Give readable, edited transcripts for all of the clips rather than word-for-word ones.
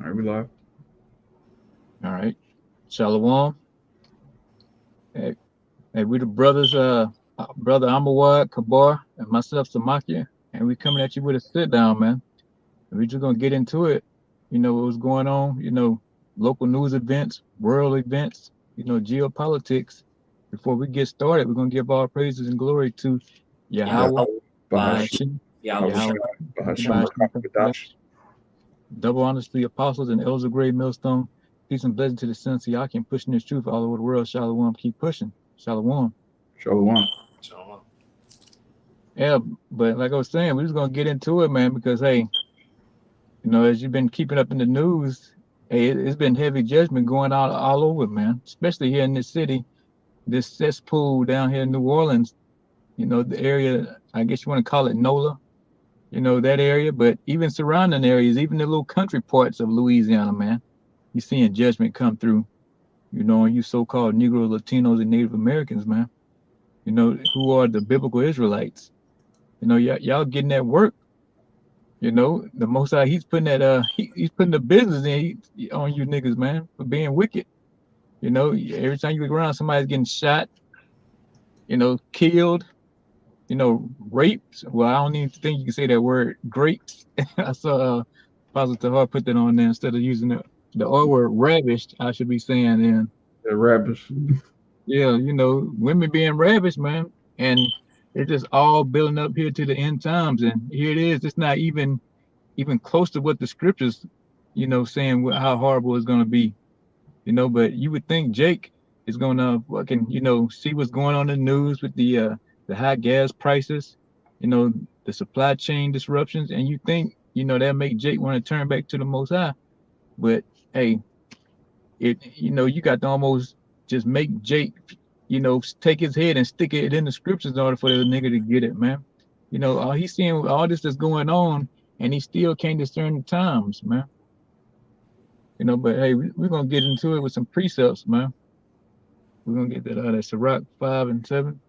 All right, we live. All right. Shalom. Hey, hey, we the brothers, brother Amawad, Kabar, and myself, Samakia, and we coming at you with a sit down, man. And we just gonna get into it. You know what was going on, local news events, world events, geopolitics. Before we get started, we're gonna give all praises and glory to Yahweh, Yahweh, Yahweh, Bahash, Bahasham, Bahashim, Yahweh Bahash, Shem. Yahweh, Bahasham, Bahashim, Rakakadash. double honors to the apostles and elders of Great Millstone. Peace and blessing to the sons of Yakin, pushing this truth all over the world. Shalom, keep pushing. Shalom. Shalom. Shalom. Yeah, but like I was saying, we're just gonna get into it, man, because hey, as you've been keeping up in the news, hey, it's been heavy judgment going out all over, man. Especially here in this city, this cesspool down here in New Orleans. The area, I guess you want to call it NOLA. That area, but even surrounding areas, even the little country parts of Louisiana, man, you're seeing judgment come through. You so-called Negroes, Latinos, and Native Americans, man. Who are the biblical Israelites. Y'all getting that work. The Most High, he's putting he's putting the business on you niggas, man, for being wicked. Every time you look around, somebody's getting shot, killed, raped. Well, I don't even think you can say that word, grapes. I saw Positive Heart put that on there instead of using the R word, ravished. I should be saying, and The rabbis. yeah, women being ravished, man, and it's just all building up here to the end times, and here it is. It's not even close to what the scriptures, saying how horrible it's gonna be, But you would think Jake is gonna fucking, see what's going on in the news with the high gas prices, the supply chain disruptions, and you think, that make Jake want to turn back to the Most High. But hey, you got to almost just make Jake, take his head and stick it in the scriptures in order for the nigga to get it, man. He's seeing all this that's going on, and he still can't discern the times, man. But hey, we're gonna get into it with some precepts, man. We're gonna get that out of Sirach 5 and 7.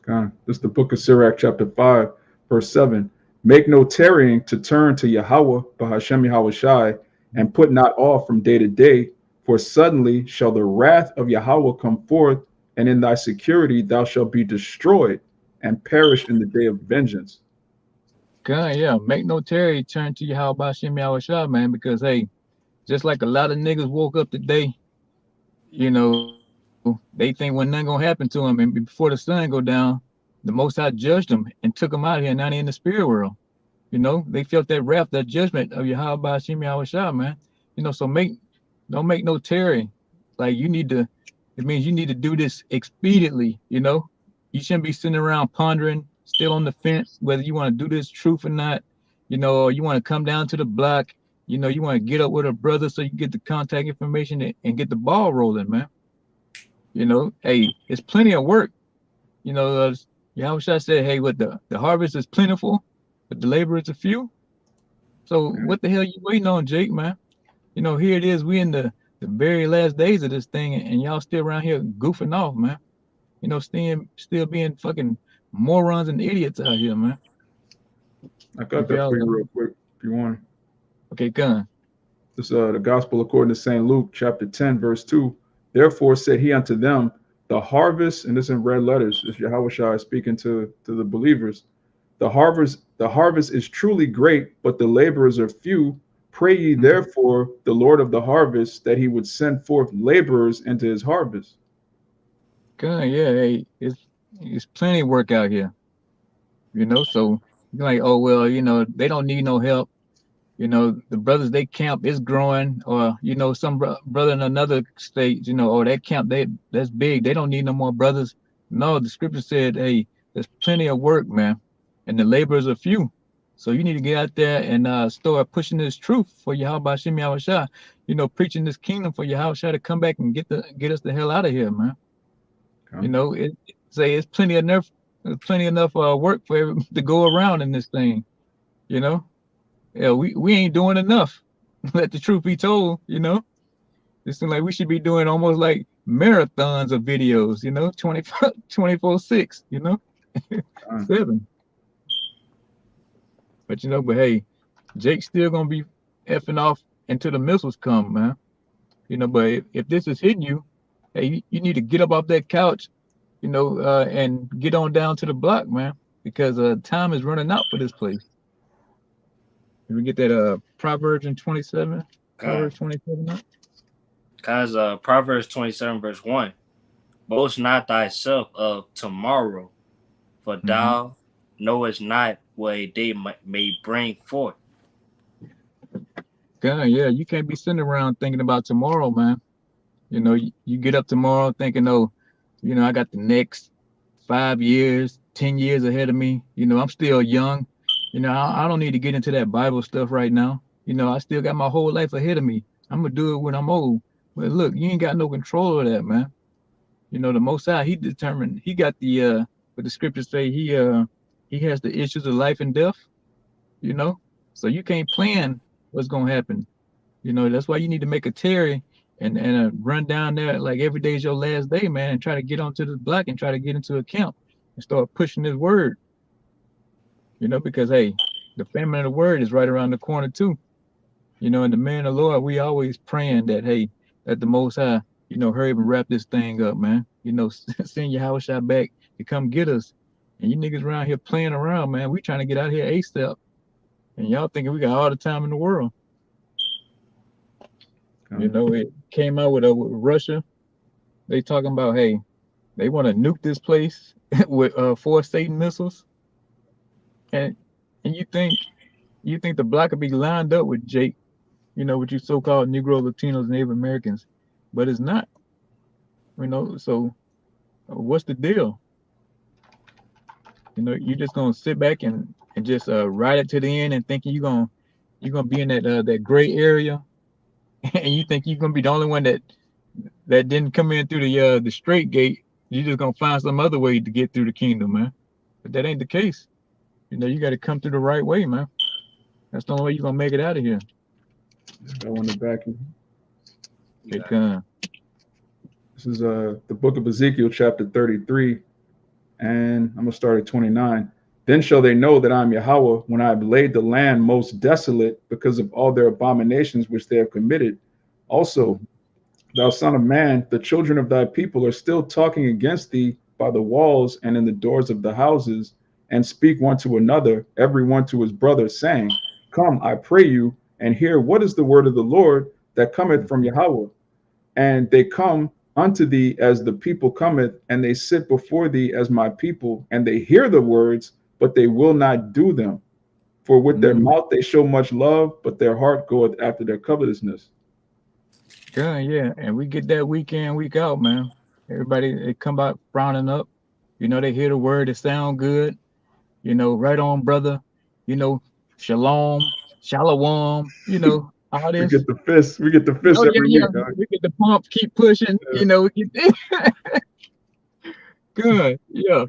God. This is the book of Sirach, chapter 5, verse 7. Make no tarrying to turn to Yahweh, Bahashem Yahweh Shai, and put not off from day to day, for suddenly shall the wrath of Yahweh come forth, and in thy security thou shalt be destroyed and perish in the day of vengeance. God, yeah, make no tarry, turn to Yahweh Bashem Yahweh Shah, man, because hey, just like a lot of niggas woke up today, they think when nothing gonna happen to them, and before the sun go down, the Most High judged them and took them out here, and now they in the spirit world. They felt that wrath, that judgment of Yahweh Bashem Yahweh Shah, man. So don't make no tarry. Like it means you need to do this expediently. You shouldn't be sitting around pondering, still on the fence, whether you want to do this truth or not, or you want to come down to the block, you want to get up with a brother so you get the contact information and get the ball rolling, man. Hey, it's plenty of work. Yahweh Shai said, hey, what the harvest is plentiful, but the laborers are few. So what the hell you waiting on, Jake, man? Here it is. We in the very last days of this thing, and y'all still around here goofing off, man. Still being fucking morons and idiots out here, man. I got If that y'all for you real quick if you want. okay, gun. This is the gospel according to St. Luke, chapter 10, verse 2. Therefore said he unto them, the harvest, and this in red letters, is Yahweh Shai speaking to the believers. The harvest is truly great, but the laborers are few. Pray ye therefore the Lord of the harvest that he would send forth laborers into his harvest. Gun, yeah, hey, it's plenty of work out here. So you're like, oh well, they don't need no help. The brothers they camp is growing, or some brother in another state, oh that camp that's big. They don't need no more brothers. No, the scripture said, hey, there's plenty of work, man, and the laborers are few. So you need to get out there and start pushing this truth for Yahweh Shem Yahweh Shah, preaching this kingdom for Yahweh Shah to come back and get us the hell out of here, man. Say it's plenty enough work for to go around in this thing, you know. Yeah, we ain't doing enough. Let the truth be told, It seems like we should be doing almost like marathons of videos, 24/6, 7. But but hey, Jake's still gonna be effing off until the missiles come, man. But if this is hitting you, hey, you need to get up off that couch, and get on down to the block, man, because time is running out for this place. If we get that Proverbs in 27, God. Proverbs 27 up. Cause Proverbs 27 verse 1. Boast not thyself of tomorrow, for Mm-hmm. thou knowest not what a day may bring forth. God, yeah, you can't be sitting around thinking about tomorrow, man. You get up tomorrow thinking, oh, I got the next 5 years, 10 years ahead of me. I'm still young. I don't need to get into that Bible stuff right now. I still got my whole life ahead of me. I'm gonna do it when I'm old. But look, you ain't got no control of that, man. The Most High, He determined. He got what the scriptures say. He has the issues of life and death. You know, so you can't plan what's gonna happen. That's why you need to make a Terry and run down there like every day is your last day, man, and try to get onto the block and try to get into a camp and start pushing this word. Because hey, the famine of the word is right around the corner too. And the man of the Lord, we always praying that hey, that the Most High, hurry up and wrap this thing up, man. Send your house shot back to come get us. And you niggas around here playing around, man. We trying to get out here ASAP. And y'all thinking we got all the time in the world. It came out with Russia. They talking about, hey, they want to nuke this place with 4 Satan missiles, and and you think the block would be lined up with Jake, with you so-called Negro, Latinos, Native Americans, but it's not. So what's the deal? You just gonna sit back and just ride it to the end and thinking you're gonna be in that gray area, and you think you're gonna be the only one that didn't come in through the straight gate. You just gonna find some other way to get through the kingdom, man. But that ain't the case. You got to come through the right way, man. That's the only way you're gonna make it out of here. I want to back you. Big gun. This is the book of Ezekiel, chapter 33, and I'm gonna start at 29. Then shall they know that I am Yahweh when I have laid the land most desolate because of all their abominations which they have committed. Also, thou son of man, the children of thy people are still talking against thee by the walls and in the doors of the houses, and speak one to another, every one to his brother, saying, Come, I pray you, and hear what is the word of the Lord that cometh from Yahweh. And they come unto thee as the people cometh, and they sit before thee as my people, and they hear the words, but they will not do them. For with their mouth they show much love, but their heart goeth after their covetousness. Gun, yeah. And we get that week in, week out, man. Everybody they come out frowning up. They hear the word, it sound good. Right on, brother. Shalom, shalom. All We this. get the fists. We get the fists Oh yeah, every yeah. week, dog. We get the pump, keep pushing. Yeah. We get good. Yeah.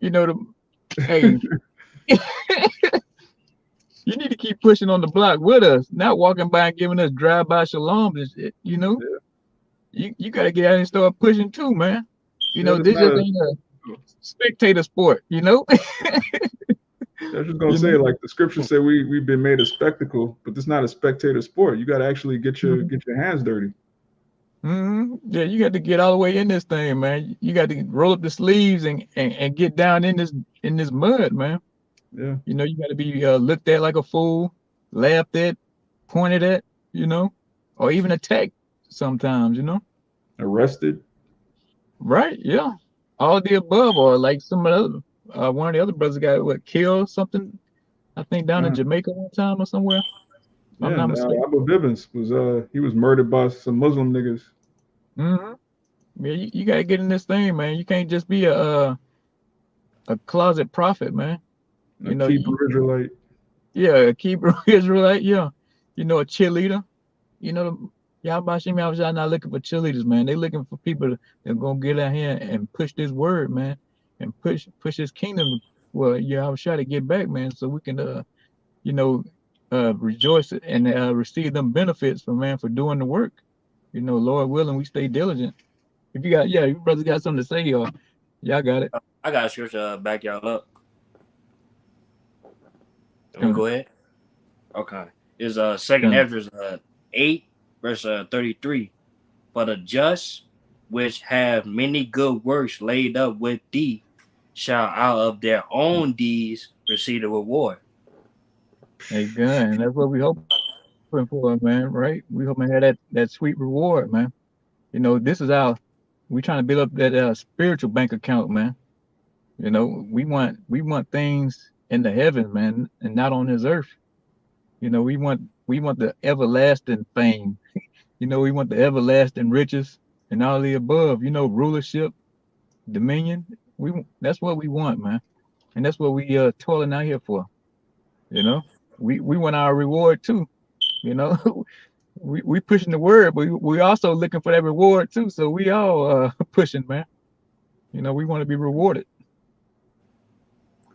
The hey, you need to keep pushing on the block with us, not walking by and giving us drive-by shalom and shit. Yeah. You got to get out and start pushing too, man. Yeah, that's This not just a, ain't a spectator sport. I was just gonna You say, know. like the scriptures say, we've been made a spectacle, but this is not a spectator sport. You got to actually get your hands dirty. Yeah, you got to get all the way in this thing, man. You got to roll up the sleeves and get down in this mud, man. Yeah, You got to be looked at like a fool, laughed at, pointed at, or even attacked sometimes. arrested. Right? Yeah. All the above, or like some of the other, one of the other brothers got killed something. I think down in Uh, Jamaica one time or somewhere. If I'm yeah, not and mistaken. Abu Bivens was he was murdered by some Muslim niggas. hmm Yeah, you got to get in this thing, man. You can't just be a closet prophet, man. A You know, Hebrew you, Israelite. yeah, a Hebrew Israelite, yeah. A cheerleader. Y'all Bashim y'all not looking for cheerleaders, man. They looking for people that gonna get out here and push this word, man, and push this kingdom. Well, I was trying to get back, man, so we can you know, rejoice and receive them benefits from man for doing the work. Lord willing, we stay diligent. If you got, yeah, you brothers got something to say, or y'all got it. I got a scripture back y'all up. Let me Come go ahead. Okay. Is second Con. Ezra 8 verse 33. For the just which have many good works laid up with thee shall out of their own deeds receive the reward. Hey, good. And that's what we hoping for, man. Right? We hoping to have that sweet reward, man. This is we trying to build up that spiritual bank account, man. We want things in the heavens, man, and not on this earth. We want the everlasting fame. We want the everlasting riches and all the above. Rulership, dominion. That's what we want, man, and that's what we toiling out here for. You know, we want our reward too. You know, we pushing the word, but we also looking for that reward too. So we all pushing, man. We want to be rewarded.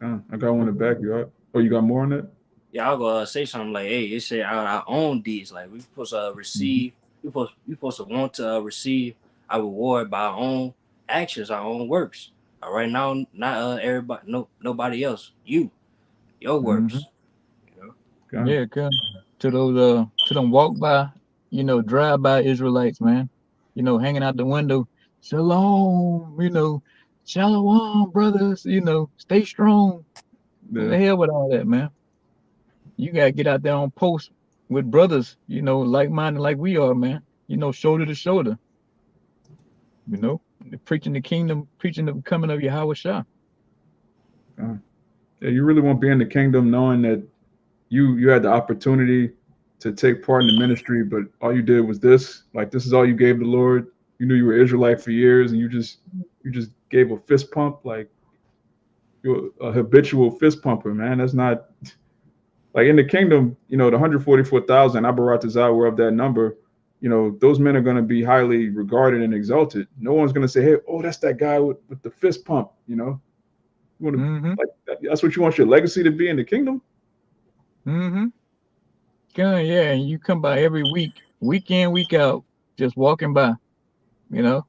I got one to back you up. Oh, you got more on that? Yeah, I'll go say something like, hey, it said out of our own deeds. Like we supposed to Mhm. receive, we supposed to want to receive our reward by our own actions, our own works. All right, now not everybody, nobody else. Your Mhm. works. You know, God. Yeah, come to them walk by, drive by Israelites, man. Hanging out the window, shalom, shalom, brothers. Stay strong. The Yeah. hell with all that, man. You gotta get out there on post with brothers, like minded like we are, man. Shoulder to shoulder. You know, preaching the kingdom, preaching the coming of Yahweh Shah. God. Yeah, you really won't be in the kingdom knowing that you had the opportunity to take part in the ministry, but all you did was this. Like this is all you gave the Lord. You knew you were Israelite for years, and you just gave a fist pump. Like you're a habitual fist pumper, man. That's not like in the kingdom. The 144,000 Abaratazah were of that number. Those men are going to be highly regarded and exalted. No one's going to say, "Hey, oh, that's that guy with the fist pump." You want to Mm-hmm. like that's what you want your legacy to be in the kingdom. Mm-hmm. Yeah, and you come by every week in, week out, just walking by, you know,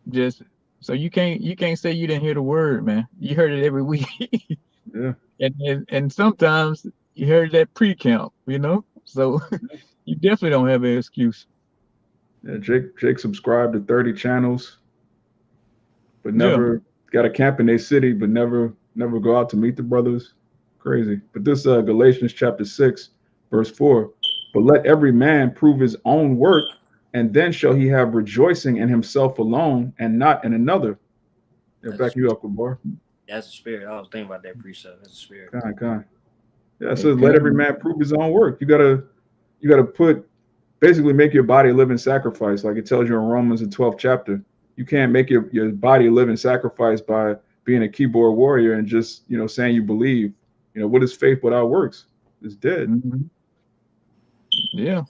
just so you can't say you didn't hear the word, man. You heard it every week. Yeah. And sometimes you heard that pre-count, So you definitely don't have an excuse. Yeah, Jake subscribed to 30 channels, but Yeah. never got a camp in their city, but never go out to meet the brothers. Crazy. But this Galatians chapter 6, verse 4. But let every man prove his own work, and then shall he have rejoicing in himself alone and not in another. Yeah, back that's you up, Kabar. that's the spirit. I was thinking about that precept. That's the spirit. Kind. Yeah, it Hey, says let every come. man prove his own work. You gotta put basically make your body a living sacrifice, like it tells you in Romans the 12th chapter. You can't make your body a living sacrifice by being a keyboard warrior and just saying you believe. What is faith without works? It's dead. Mhm. Yeah.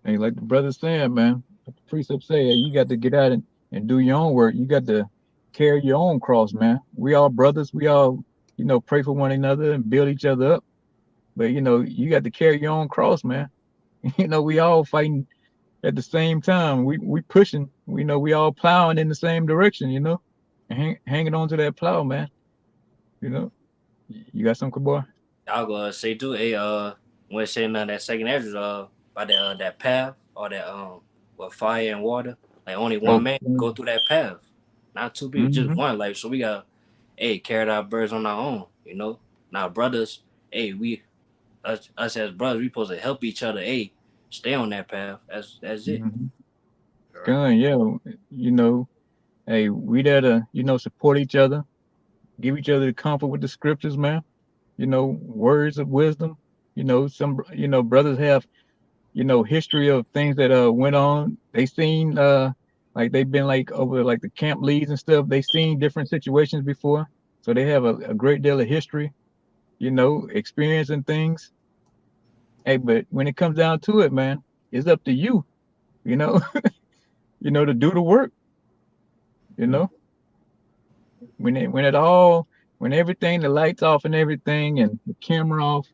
Hey, like the brother saying, man, like the precept say, you got to get out and do your own work. You got to carry your own cross, man. We all brothers. We all, pray for one another and build each other up. But you got to carry your own cross, man. We all fighting at the same time. We pushing. We know we all plowing in the same direction. And hanging on to that plow, man. You know. You got some, boy? I'll go say too. Hey, when saying that second address, by that path or that with fire and water, like only one Oh. man go through that path, not two people, just Mm-hmm. one. Like so, we got carried our birds on our own. Now brothers, us as brothers, we supposed to help each other. Stay on that path. That's it. Mm-hmm. All right. Gun, yeah. You know, hey, we there to, support each other, give each other the comfort with the scriptures, man. Words of wisdom. Some brothers have, history of things that went on. They seen like they've been like over like the camp leads and stuff. They seen different situations before. So they have a great deal of history, experience and things. Hey, but when it comes down to it, man, it's up to you, you know, to do the work, you Yeah. know. When everything, the lights off and everything and the camera off,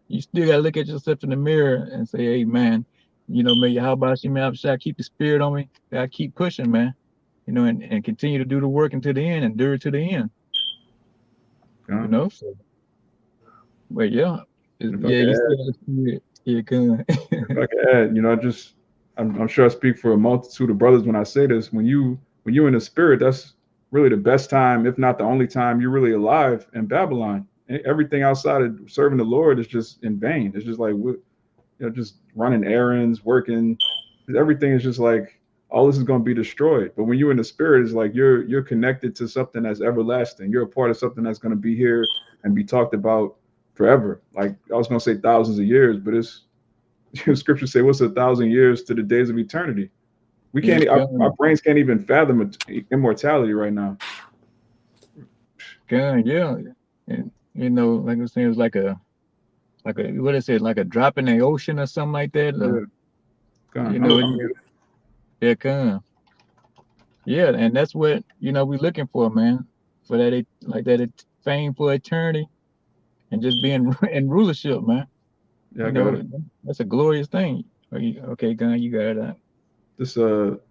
you still gotta look at yourself in the mirror and say, hey man, may your how about you, man, I keep the spirit on me, I keep pushing, man, and continue to do the work until the end, endure to the end, God. so but yeah, And if I Yeah, could you add, still have the spirit. Yeah, good. if I could add, you know, I'm sure I speak for a multitude of brothers when I say this. When you're in the spirit, that's really the best time, if not the only time, you're really alive in Babylon. Everything outside of serving the Lord is just in vain. It's just like just running errands, working. Everything is just like all this is going to be destroyed. But when you're in the spirit, it's like you're connected to something that's everlasting. You're a part of something that's going to be here and be talked about forever. Like I was going to say thousands of years, but it's scripture say, "What's 1,000 years to the days of eternity?" We Yeah, can't. Our good. brains can't even fathom immortality right now. Good, yeah. And like I was saying, it's like a what is it, like a drop in the ocean or something like that. Yeah, God, You know, I'm good. yeah, good. Yeah, and that's what we looking for, man. For that, like that fame for eternity and just being in rulership, man. Yeah, I You got know, it. that's a glorious thing. Okay, gun, you got it. This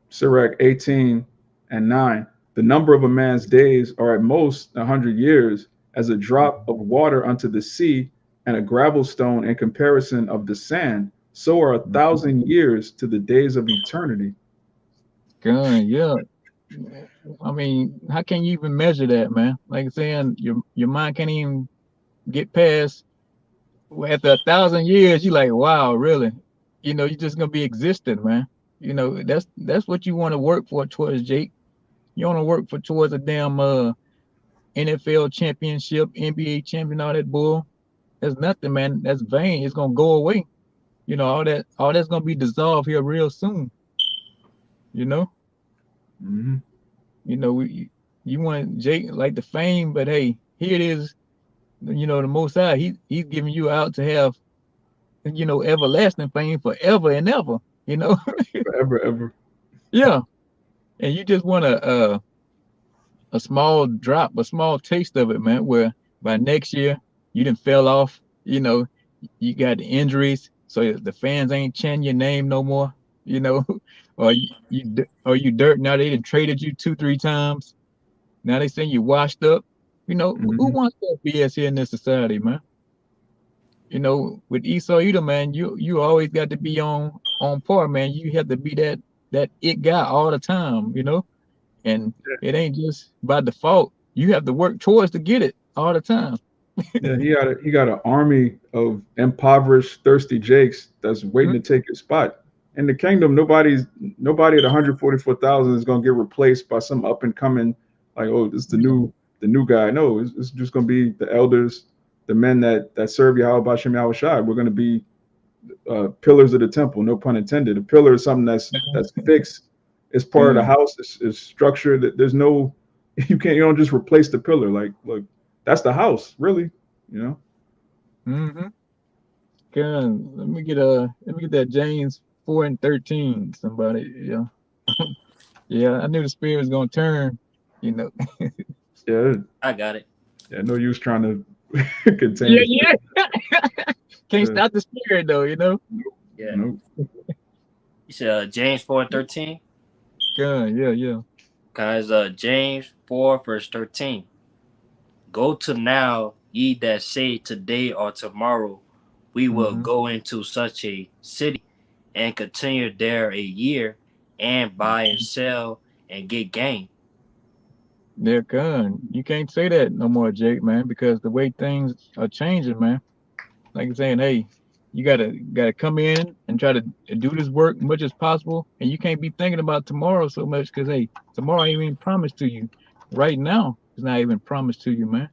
Sirach 18:9. The number of a man's days are at most 100 years, as a drop of water unto the sea, and a gravel stone in comparison of the sand. So are 1,000 years to the days of eternity. Gun, yeah. I mean, how can you even measure that, man? Like saying your mind can't even get past. Well, after 1,000 years, you like, wow, really? You're just gonna be existing, man. That's what you want to work for towards, Jake. You want to work for towards a damn NFL championship, NBA champion, all that bull. That's nothing, man. That's vain. It's gonna go away. All that's gonna be dissolved here real soon. You know, Hmm. you want Jake like the fame, but hey, here it is. The Most High, he's giving you out to have everlasting fame forever and ever. You know, Forever, ever. yeah. And you just want a small drop, a small taste of it, man. Where by next year you didn't fell off. You got the injuries, so the fans ain't chanting your name no more. You know, or you dirt. Now they done traded you 2, 3 times. Now they saying you washed up. Who Hmm. wants that BS here in this society, man? With Esau Edom, man, you always got to be on par, man. You have to be that it guy all the time, and it ain't just by default. You have to work towards to get it all the time. Yeah, he got an army of impoverished, thirsty Jakes that's waiting to take his spot. In the kingdom, nobody at 144,000 is gonna get replaced by some up and coming, like, oh, this is the new guy. No, it's just gonna be the elders, the men that serve Yahweh Bashem Yahweh Shai. We're gonna be pillars of the temple, no pun intended. A pillar is something that's fixed. It's part of the Good. house. It's structured. There's no you don't just replace the pillar. Like, look, that's the house, really. You know. Mm-hmm. Good. Let me get that James 4:13. Somebody, yeah, yeah. I knew the spirit was gonna turn. You know. Yeah, I got it. yeah. No use trying to contain Yeah, the yeah. spirit. Can't Yeah, stop the spirit though. Yeah. no. You said James 4:13. Good. Yeah, yeah. Guys, James 4 verse 13. Go to now, ye that say today or tomorrow, we will Mm-hmm. go into such a city and continue there a year and buy and sell and get gain. They're gone. You can't say that no more, Jake, man, because the way things are changing, man. Like I'm saying, hey, you gotta come in and try to do this work much as possible, and you can't be thinking about tomorrow so much because hey, tomorrow ain't even promised to you. Right now, it's not even promised to you, man.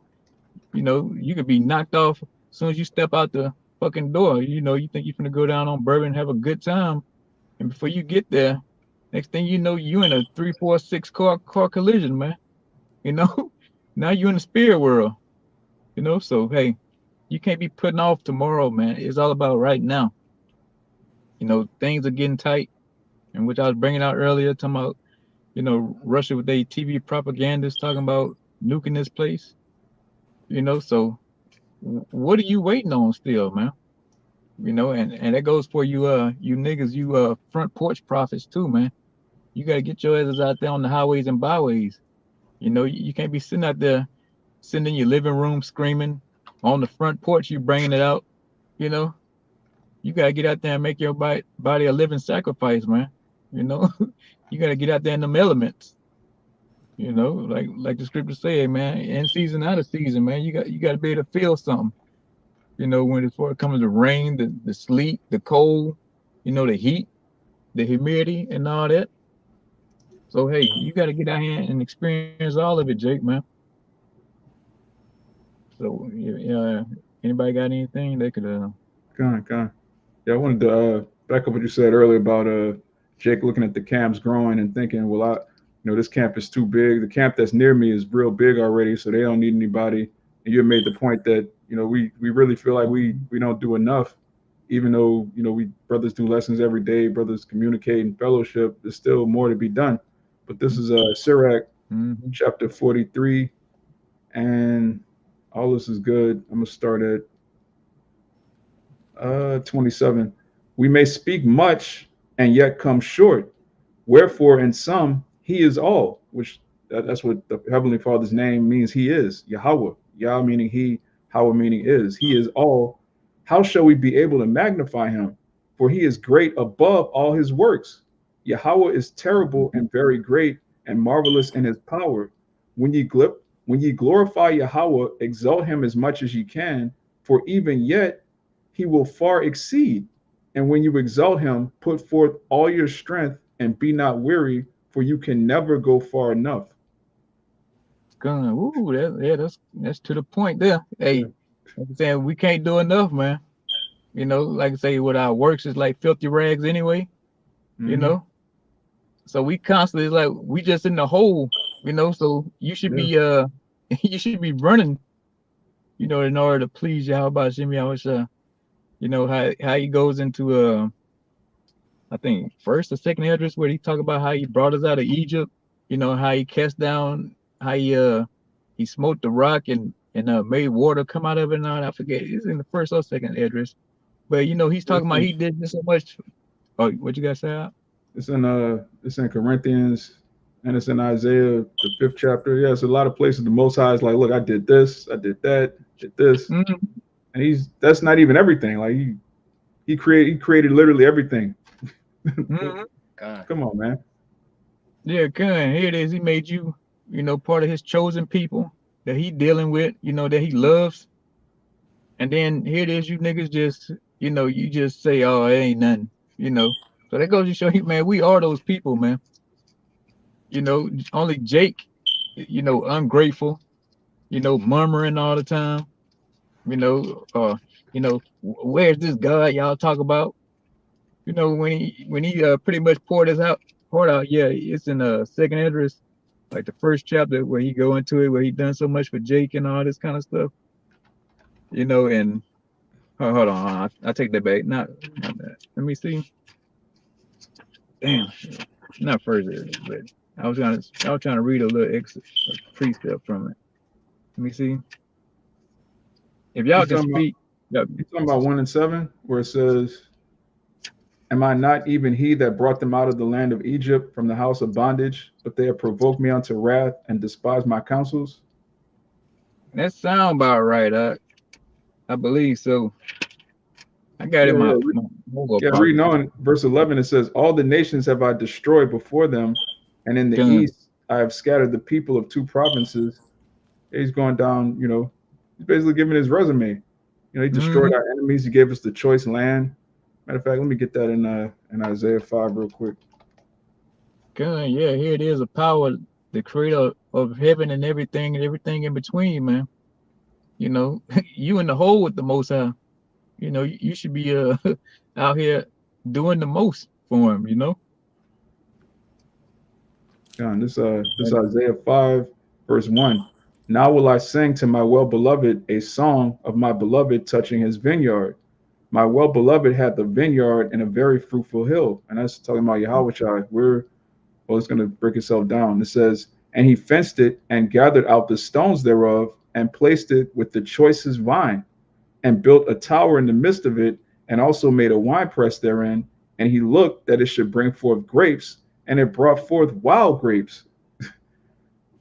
You could be knocked off as soon as you step out the fucking door. You think you're gonna go down on Bourbon and have a good time, and before you get there, next thing you know, you in a 3, 4, 6 car collision, man. You know, now you're in the spirit world. So hey, you can't be putting off tomorrow, man. It's all about right now. Things are getting tight, and which I was bringing out earlier, talking about Russia with their TV propagandas talking about nuking this place. So what are you waiting on still, man? And that goes for you niggas, you front porch prophets too, man. You gotta get your asses out there on the highways and byways. You can't be sitting out there, sitting in your living room screaming. On the front porch, you bringing it out. you know, you gotta get out there and make your body a living sacrifice, man. You know, you gotta get out there in them elements. You know, like the scripture said, man, in season out of season, man. You got to be able to feel something. You know, when it's for it comes to rain, the sleet, the cold, you know, the heat, the humidity, and all that. So hey, you got to get out here and experience all of it, Jake, man. So yeah, anybody got anything they could Con. Yeah, I wanted to back up what you said earlier about Jake looking at the camps growing and thinking, well, this camp is too big. The camp that's near me is real big already, so they don't need anybody. And you had made the point that we really feel like we don't do enough, even though we brothers do lessons every day, brothers communicate and fellowship. There's still more to be done. But this is Sirach mm-hmm. chapter 43, and all this is good. I'm gonna start at 27. We may speak much and yet come short. Wherefore, in some, he is all, which that's what the Heavenly Father's name means. He is Yahweh. Yah meaning he, Howah meaning is. He is all. How shall we be able to magnify him? For he is great above all his works. Yahweh is terrible and very great and marvelous in his power. When ye glorify Yahweh, exalt him as much as ye can, for even yet he will far exceed. And when you exalt him, put forth all your strength and be not weary, for you can never go far enough. Gun. Ooh, that's to the point there. Yeah. Hey, like I'm saying, we can't do enough, man. You know, like I say, what our works is like filthy rags anyway. You Mm-hmm. know, so we constantly like we just in the hole. You know, so you should Yeah. be you should be running. You know, in order to please Yahweh Shemi Yahweh. You know how he goes into I think first or second address where he talk about how he brought us out of Egypt. You know how he cast down, how he smote the rock and made water come out of it. And all that. I forget it's in the first or second address, but you know he's It's talking about in, he did this so much. Oh, what you guys say? Al? it's in Corinthians, and it's in Isaiah the 5th chapter. Yeah, it's a lot of places. The Most High is like, look, I did this, I did that, did this, Mm-hmm. and that's not even everything. Like he created literally everything. Mm-hmm. God. Come on, man. Yeah, good. Here it is. He made you, you know, part of his chosen people that he dealing with. You know that he loves, and then here it is. You niggas just, you know, you just say, oh, it ain't nothing. You know, so that goes to show you, man, we are those people, man. You know, only Jake, you know, ungrateful, you know, murmuring all the time, you know, where's this God y'all talk about? You know, when he pretty much poured out, yeah, it's in second address, like the first chapter where he go into it, where he done so much for Jake and all this kind of stuff, you know, and hold on, I take that back. Not that. Let me see. Damn, not first address, but I was trying to read a little precept from it. Let me see. If y'all He's can talking about speak, yeah, he's talking about 1 and 7, where it says, am I not even he that brought them out of the land of Egypt from the house of bondage? But they have provoked me unto wrath and despised my counsels. that sound about right. I believe so. I got it Yeah, in yeah. my mobile Yeah, reading apocrypha. on verse 11, it says, all the nations have I destroyed before them, and in the Gun. east I have scattered the people of 2 provinces. He's going down, he's basically giving his resume. He destroyed Mm-hmm. our enemies. He gave us the choice land. Matter of fact, let me get that in Isaiah 5 real quick. Gun. Yeah, here it is. A power, the creator of heaven and everything in between, man. You know, you in the hole with the Most High. You know, you should be out here doing the most for him. You know. This Isaiah 5, verse 1. Now will I sing to my well beloved a song of my beloved touching his vineyard. My well beloved had the vineyard in a very fruitful hill. And that's talking about Yahweh. It's going to break itself down. It says, and he fenced it and gathered out the stones thereof and placed it with the choicest vine and built a tower in the midst of it and also made a winepress therein. And he looked that it should bring forth grapes, and it brought forth wild grapes.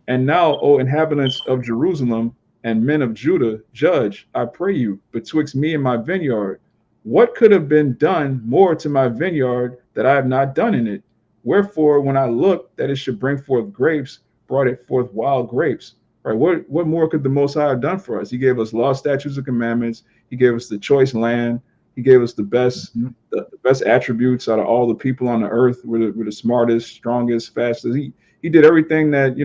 And now, O inhabitants of Jerusalem and men of Judah, judge, I pray you, betwixt me and my vineyard. what could have been done more to my vineyard that I have not done in it? Wherefore, when I looked that it should bring forth grapes, brought it forth wild grapes. Right? What more could the Most High have done for us? He gave us law, statutes, and commandments. He gave us the choice land. He gave us Mhm. the best attributes out of all the people on the earth. We're the smartest, strongest, fastest. He did everything that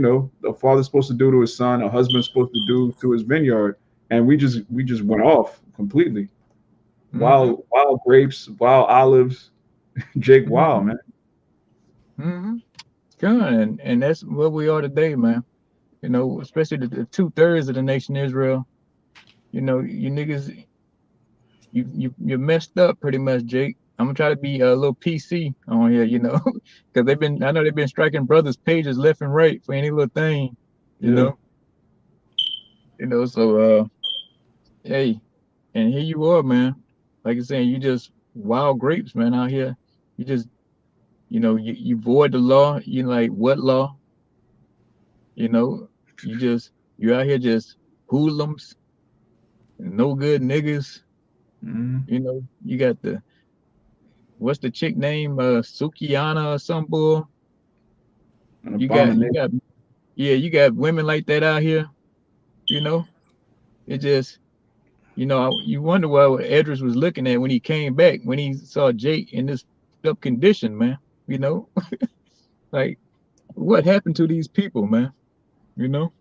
a father's supposed to do to his son, a husband's supposed to do to his vineyard, and we just went off completely. Mhm. Wild grapes, wild olives. Jake Mhm. Wild, man. Mhm. Good, and that's what we are today, man. Especially the 2/3 of the nation Israel. You niggas, you messed up pretty much, Jake. I'm gonna try to be a little PC on here, because I know they've been striking brothers' pages left and right for any little thing, you Yeah. know, So hey, and here you are, man. Like I saying, you just wild grapes, man, out here. You just, you void the law. You like what law? You know, you out here just hoodlums, no good niggas. Mm-hmm. You got what's the chick name? Sukiana or some bull. An You got, abomination. yeah, you got women like that out here. You know, it just, you wonder what Edris was looking at when he came back, when he saw Jake in this up condition, man. You know, like what happened to these people, man? You know,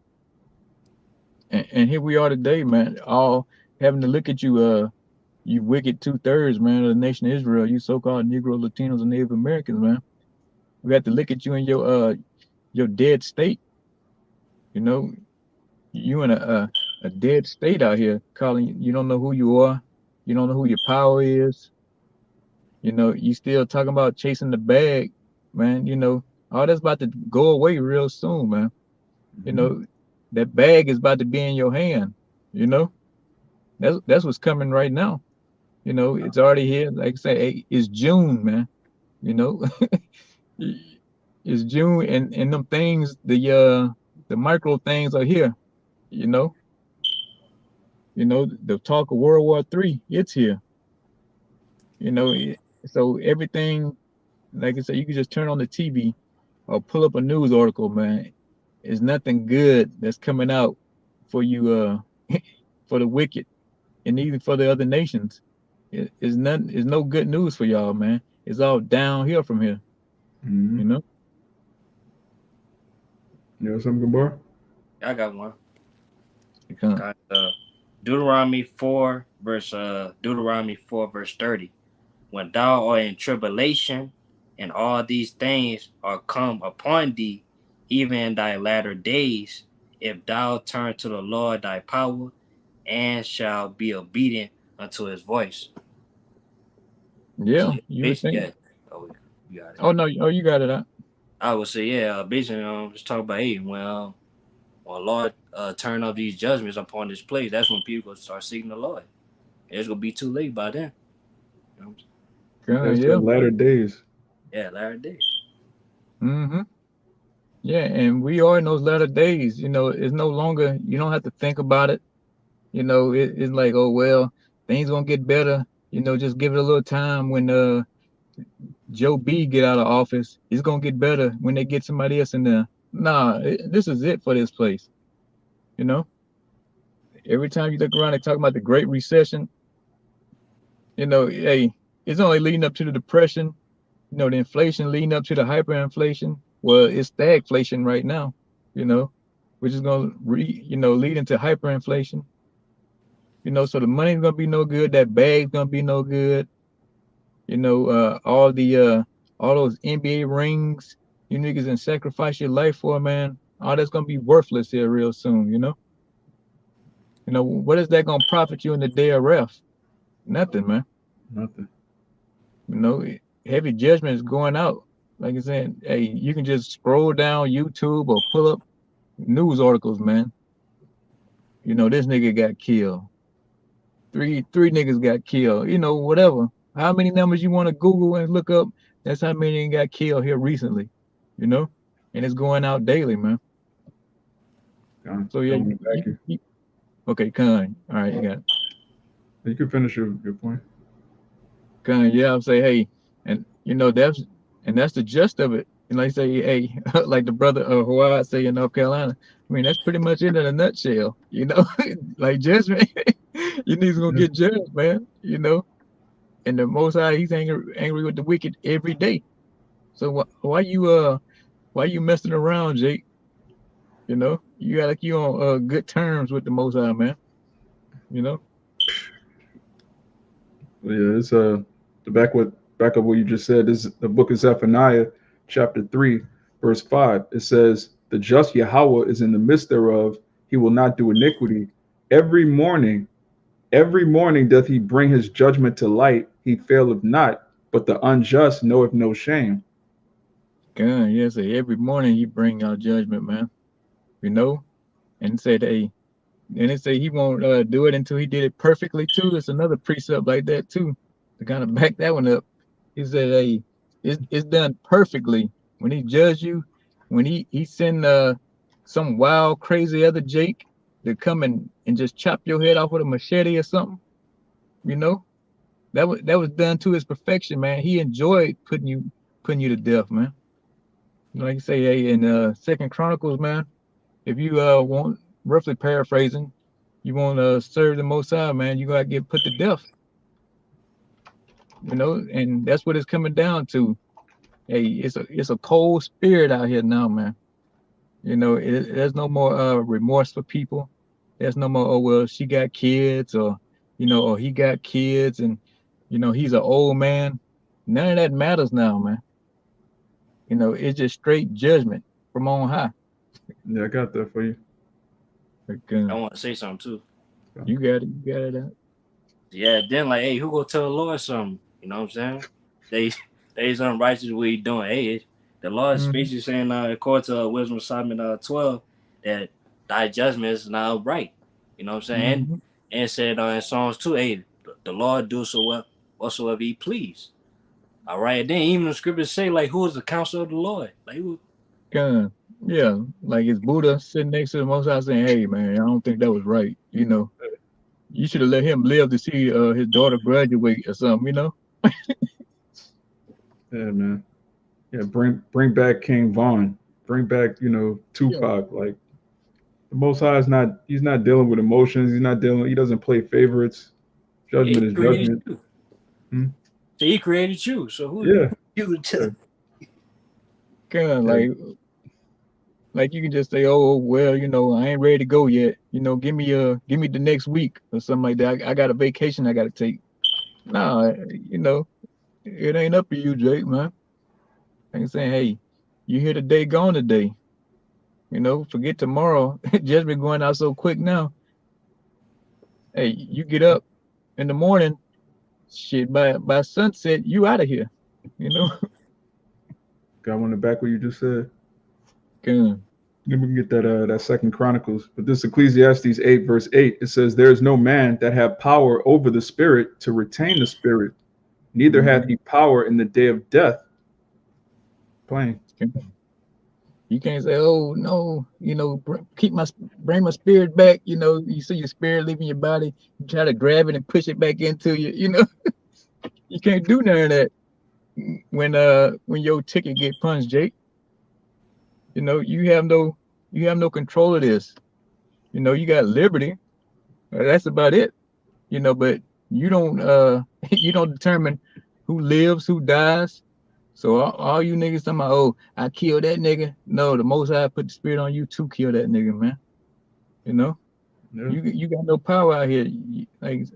and here we are today, man. All having to look at you, you wicked 2/3, man, of the nation of Israel. You so-called Negro, Latinos, and Native Americans, man. We have to look at you in your dead state. You know, you in a dead state out here, calling. You don't know who you are. You don't know who your power is. You still talking about chasing the bag, man. All that's about to go away real soon, man. You Mm-hmm. know, that bag is about to be in your hand. You know, that's what's coming right now. It's already here. Like I say, hey, it's June, man. You know, it's June, and them things, the micro things are here. You know, the talk of World War III, it's here. You know, so everything, like I said, you can just turn on the TV or pull up a news article, man. There's nothing good that's coming out for you, for the wicked, and even for the other nations. It's no good news for y'all, man. It's all downhill from here. Mm-hmm. You know. You know something, Gabar? I got one. Because, Got Deuteronomy 4 verse 30. When thou art in tribulation, and all these things are come upon thee, even in thy latter days, if thou turn to the Lord thy power, and shall be obedient unto his voice. So yeah, yeah, you were basically, saying. yeah. Oh, you got it. Oh no, oh you got it out. I would say, yeah, basically, just talk about, hey, when Lord turn up these judgments upon this place, that's when people start seeking the Lord. It's gonna be too late by then. You know? That's the Yeah. latter days. Yeah, latter days. Mm-hmm. Yeah, and we are in those latter days. It's no longer, you don't have to think about it. It's like, oh well, things gonna get better. Just give it a little time. When Joe B get out of office, it's gonna get better when they get somebody else in there. Nah, this is it for this place. You know, every time you look around, they talk about the Great Recession. Hey, it's only leading up to the Depression. The inflation leading up to the hyperinflation. Well, it's stagflation right now. You know, which is gonna lead into hyperinflation. So the money's gonna be no good. That bag's gonna be no good. All those NBA rings you niggas and sacrifice your life for, man. All that's gonna be worthless here real soon. What is that gonna profit you in the day of ref? Nothing, man. Nothing. You know, heavy judgment is going out. Like I said, hey, you can just scroll down YouTube or pull up news articles, man. This nigga got killed. Three niggas got killed. Whatever. How many numbers you want to Google and look up? That's how many got killed here recently. You know, and it's going out daily, man. So yeah, Going back here. okay, Con. All right, you got it. You can finish your point. Kind of, yeah, I'm say, hey, and that's the gist of it. And like say, hey, like the brother who I say in North Carolina. I mean, that's pretty much it in a nutshell. Like judgment. You niggas gonna Yeah. get judged, man. And the Most High, he's angry with the wicked every day. So why you messing around, Jake? You got like you on good terms with the Most High, man. You know, Yeah, it's the back of what you just said. This is the book of Zephaniah, chapter 3, verse 5. It says, "The just Yahweh is in the midst thereof; he will not do iniquity. Every morning, every morning doth he bring his judgment to light, he faileth not, but the unjust knoweth no shame." God, yeah, say every morning he bring out judgment, man. You know, and said, hey, and it say he won't do it until he did it perfectly too. It's another precept like that too to kind of back that one up. He said, hey, it's done perfectly when he judge you, when he send some wild crazy other Jake to come and just chop your head off with a machete or something. You know, that was done to his perfection, man. He enjoyed putting you to death, man. Like you say, hey, in Second Chronicles, man. If you want, roughly paraphrasing, you want to serve the Most High, man, you gotta get put to death. And that's what it's coming down to. Hey, it's a cold spirit out here now, man. There's no more remorse for people. There's no more, oh well, she got kids, or he got kids, and he's an old man. None of that matters now, man. It's just straight judgment from on high. Yeah, I got that for you. Like, I want to say something too. you got it, you got it. Yeah, then like, hey, who gonna tell the Lord something? You know what I'm saying? They they's unrighteous what he doing. Hey, the Lord Mm-hmm. speaks saying according to Wisdom of Solomon 12 that thy judgment is not right. You know what I'm saying? Mm-hmm. And said in Psalms 2, hey, the Lord do so whatsoever he please. All right. And then even the scriptures say like who is the counsel of the Lord? Like who Kind yeah, like it's Buddha sitting next to the Most High saying, "Hey, man, I don't think that was right. You should have let him live to see his daughter graduate or something. Yeah, man. Yeah, bring back King Vaughn. Bring back, Yeah, Tupac. Like the Most High is not. He's not dealing with emotions. He's not dealing. He doesn't play favorites. yeah, he Judgment is created judgment. you. Hmm? So he created you. So who Yeah, you yeah, to kind of yeah. like you can just say, "Oh, well, I ain't ready to go yet. Give me the next week or something like that. I got a vacation I got to take." Nah, it ain't up to you, Jake, man. Like saying, "Hey, you here today, gone today. Forget tomorrow. Just been going out so quick now. Hey, you get up in the morning, shit, by sunset, you out of here. You know? Got one in the back what you just said. Good. Then we can get that Second Chronicles. But this Ecclesiastes 8 verse 8, it says, "There is no man that have power over the spirit to retain the spirit, neither hath Mhm. he power in the day of death." Plain. You can't say, "Oh no, bring my spirit back." You see your spirit leaving your body. You try to grab it and push it back into you. You can't do none of that when your ticket get punched, Jake. You have no control of this. You got liberty. That's about it. But you don't you don't determine who lives, who dies. So all you niggas talking about, oh, I killed that nigga. No, the Most High put the spirit on you to kill that nigga, man. You know, Yeah. you got no power out here. Like,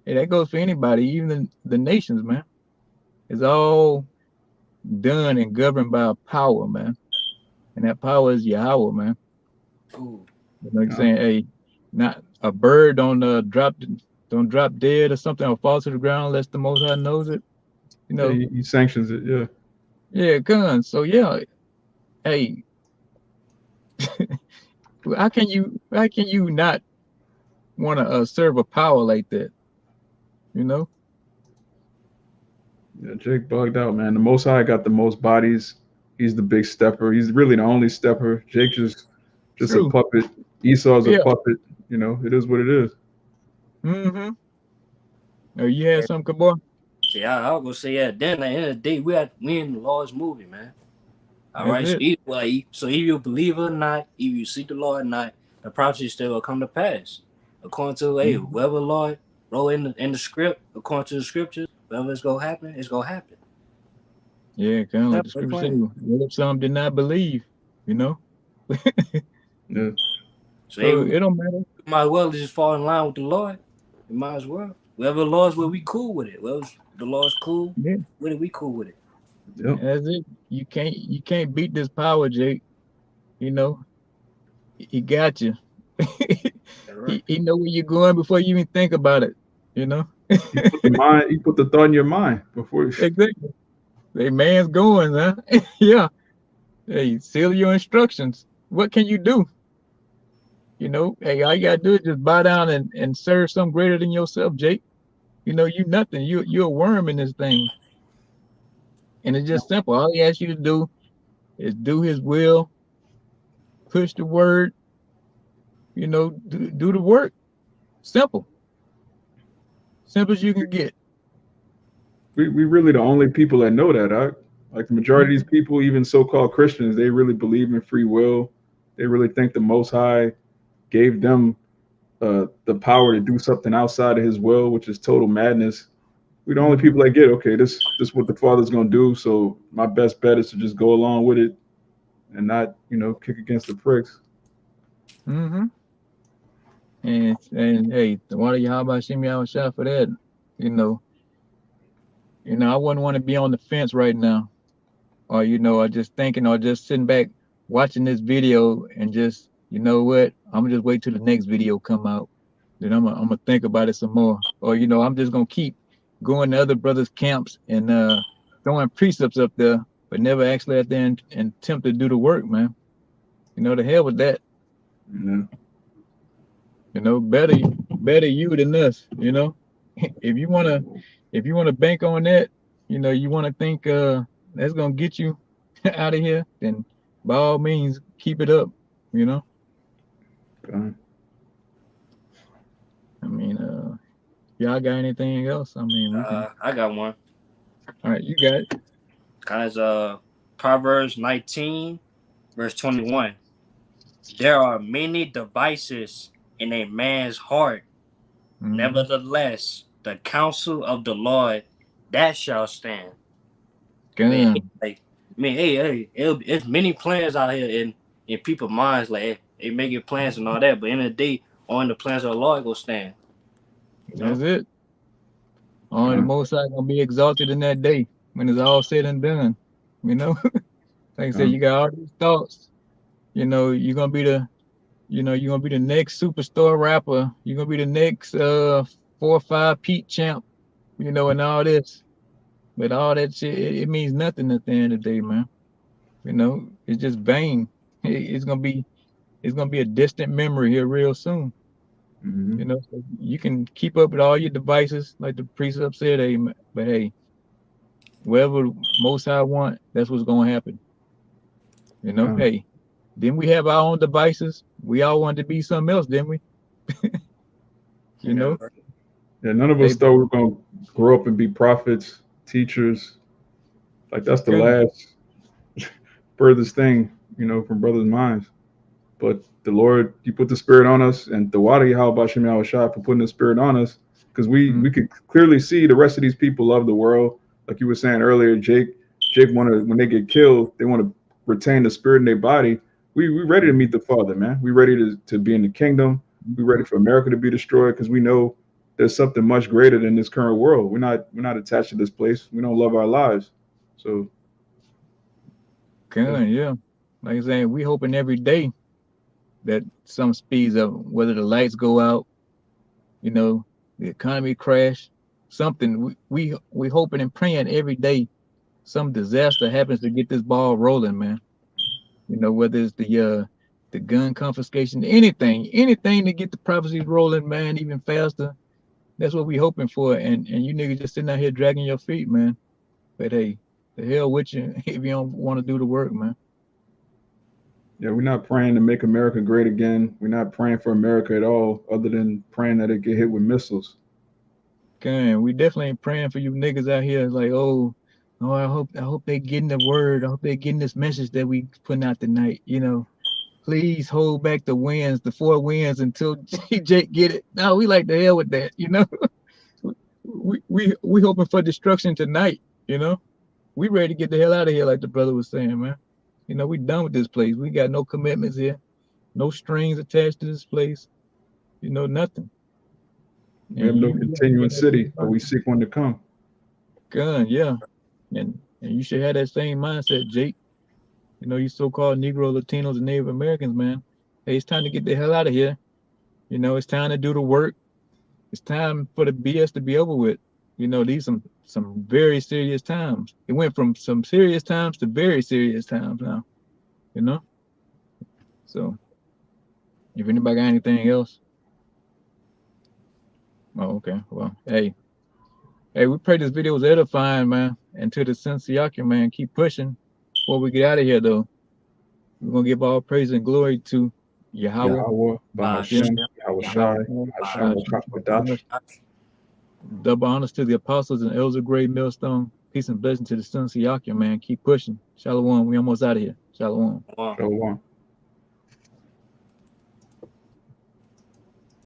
hey, that goes for anybody, even the nations, man. It's all done and governed by a power, man. And that power is Yahweh, man. Ooh, Like Uh, saying, hey, not a bird don't drop dead or something or fall to the ground unless the Most High knows it. You yeah, know, he sanctions it. Yeah. yeah, guns. So yeah, hey, how can you not want to serve a power like that? You know, Yeah, Jake bugged out, man. The Most High got the most bodies. He's the big stepper. He's really the only stepper. Jake just a true. puppet. Esau's a Yeah. puppet. It is what it is. Mm-hmm. You had some, Kabor? See, I was gonna say at then at the end of the day, we in the Lord's movie, man. All That's right, so it. so if you believe it or not, if you seek the Lord or not, the prophecy still will come to pass. According to whoever the Lord wrote in the script, according to the scriptures, whatever it's gonna happen, it's gonna happen. Yeah, kind of like the Simple and scripture says, plain. what if some did not believe, you know? Yeah. So So we it don't matter. might as well just fall in line with the Lord. We might as well. Whatever the Lord's where we cool with it. Well, the Lord's cool Yeah, with it, we cool with it. Yep. that's it. You can't beat this power, Jake. You know, he got you. That's right. he know where you're going before you even think about it. You know? He put the thought in your mind before. Exactly. Hey, man's going, huh? Yeah. Hey, seal your instructions. What can you do? You know, hey, all you gotta do is just bow down and serve some greater than yourself, Jake. You know, you nothing. You're a worm in this thing. And it's just simple. All he asks you to do is do his will, push the word, you know, do the work. Simple. Simple as you can get. We really the only people that know that. Like the majority of these Mhm. people, even so-called Christians, they really believe in free will. They really think the Most High gave them the power to do something outside of His will, which is total madness. We the only Mhm. people that get, okay, this is what the Father's gonna do. So my best bet is to just go along with it and not, kick against the pricks. Mhm. And hey, the water Yahweh Shemi out shot for that. You know, I wouldn't want to be on the fence right now. Or or just thinking or just sitting back watching this video and just, you know what, I'm gonna just wait till the next video come out. Then I'm gonna think about it some more. Or I'm just gonna keep going to other brothers' camps and throwing precepts up there, but never actually at there and attempt to do the work, man. The hell with that. Yeah. Better you than us. If you wanna bank on that, you wanna think that's gonna get you out of here, then by all means keep it up. You know, Okay. I mean, y'all got anything else? I mean, we can. I got one. All right, you got it. Guys, Proverbs 19, verse 21. There are many devices in a man's heart. Mm-hmm. Nevertheless, the counsel of the Lord that shall stand. Man, Gun. it's many plans out here in people's minds. Like, they making plans and all that, but in the day, on the plans of the Lord go stand. You That's know, it. Only the Okay. Most High gonna be exalted in that day when it's all said and done. You know, like I said, Okay. you got all these thoughts. You're gonna be the next superstar rapper. You're gonna be the next 4 or 5 Pete champ. And all this, but all that shit, it means nothing at the end of the day, man. It's just vain. It's gonna be a distant memory here real soon. Hmm. So you can keep up with all your devices, like the precept said, hey, but hey, wherever Most High want, that's what's gonna happen. Okay. Hey, then we have our own devices. We all wanted to be something else, didn't we? You yeah, know, Yeah. None of hey, us but thought we were gonna grow up and be prophets, teachers. Like that's the good. last furthest thing, from brothers' minds. But the Lord, He put the Spirit on us, and the water Yahweh Shem Yahweh Shai for putting the Spirit on us, because we Mm, could clearly see the rest of these people love the world. Like you were saying earlier, Jake wanted when they get killed, they want to retain the Spirit in their body. We ready to mm, meet the Father, man. We ready to be in the kingdom. We ready for America to be destroyed because we know there's something much greater than this current world. We're not attached to this place. We don't love our lives. So yeah. good, yeah. Like I saying, we hoping every day that some speeds up, whether the lights go out, you know, the economy crash, something. We hoping and praying every day some disaster happens to get this ball rolling, man. Whether it's the gun confiscation, anything to get the prophecies rolling, man, even faster. That's what we hoping for. And you niggas just sitting out here dragging your feet, man. But hey, the hell with you if you don't want to do the work, man. Yeah, we're not praying to make America great again. We're not praying for America at all, other than praying that it get hit with missiles. Gun, we definitely ain't praying for you niggas out here. Like, oh, I hope they getting the word. I hope they getting this message that we putting out tonight. You know, please hold back the wins, the 4 wins until Jake get it. No, we like the hell with that. You know, we hoping for destruction tonight. You know, we ready to get the hell out of here, like the brother was saying, man. You know, we done with this place. We got no commitments here, no strings attached to this place. You know, nothing. We have no continuing city, but we seek one to come. Gun, yeah. And you should have that same mindset, Jake. You know, you so-called Negro, Latinos, and Native Americans, man. Hey, it's time to get the hell out of here. You know, it's time to do the work. It's time for the BS to be over with. You know, these some very serious times. It went from some serious times to very serious times now. You know? So if anybody got anything else. Oh, okay. Well, hey, we pray this video was edifying, man. And to the Sensiaki, man, keep pushing. Before we get out of here, though, we're gonna give all praise and glory to Yahweh, Yahweh, Bahashem, Yahweh Shai, Hashem, Wakadash. double honors to the apostles and elders of Great Millstone. Peace and blessing to the Sensiaki, man. Keep pushing. Shalom. We almost out of here. Shalom. Wow. Shalom.